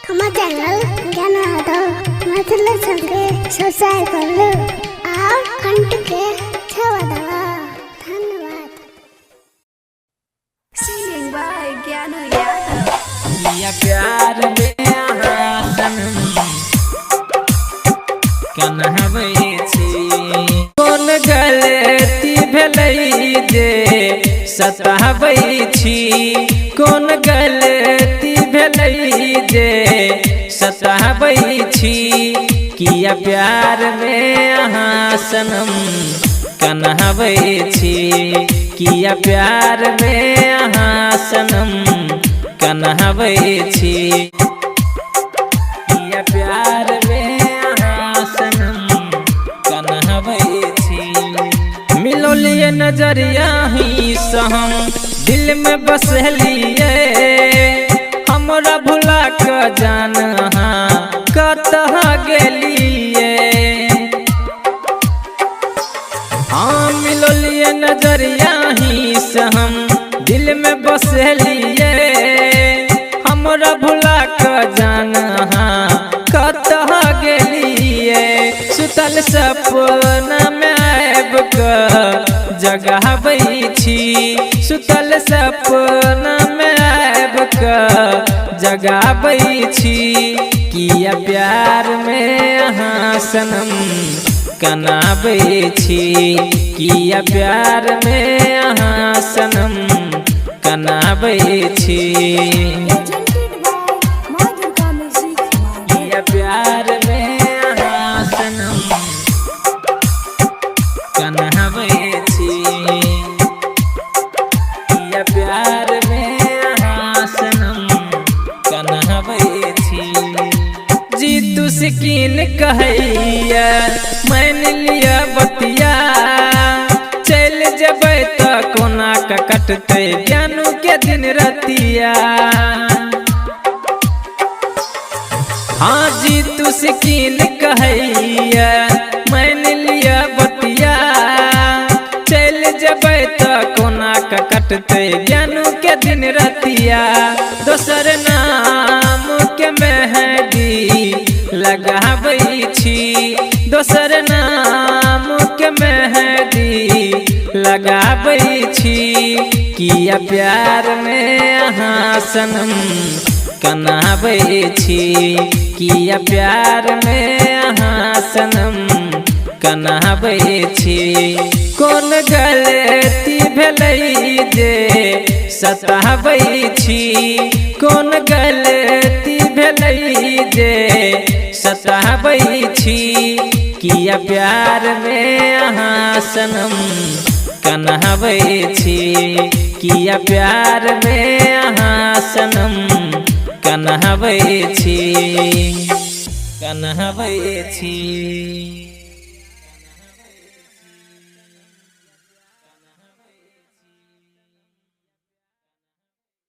हमारे चैनल ज्ञान आधार मतलब संगे सब्सक्राइब कर लो और घंटी के छावा दबा। धन्यवाद। Singing by ज्ञान यादव। या प्यार में सनम कन्हबै छी कोन गलती भेलै जे सताबै छी कोन गलती भेलै जे सताबै छी किया प्यार में अहाँ सनम कन्हबै छी किया प्यार में अहाँ सनम कन्हबै छी किया प्यार में अहाँ सनम कन्हबै छी मिलोलिए नजरिया ही सहम दिल में बसलिए हमरा भुला के जान अहाँ कतह गेलिए हाँ मिलोलिए नजरिया ही सहम दिल में बसलिए हमरा भुला के जान हाँ कतह गेलिए सुतल सपना में आबि के जगाबै छी सुतल सपना में आबि के जगाबै छी किया प्यार में अहाँ सनम कनाबै छी किया प्यार में अहाँ सनम कनाबै छी किया प्यार में अहाँ सनम कनाबै छी किया प्यार में अहाँ सनम कनाबै छी जीतू सिकीन कहैया मान लिया बतिया चल जबै त कोना का कटते ज्ञानू के दिन रतिया हाँ जीतू सिकीन कहैया मान लिया बतिया चल जबै त कोना का कटते ज्ञानू के दिन रतिया दोसर नाम के मेहंदी लगाबै छी दोसर नाम के मेहंदी लगाबै छी किया प्यार में अहाँ सनम कनाबै छी किया प्यार में अहाँ सनम कनाबै छी कोन गलती भेलै जे सताबै छी कोन गलती भेलै जे सताबै छी किया प्यार में अहाँ सनम कनाबै छी किया प्यार में अहाँ सनम कनाबै छी कनाबै छी।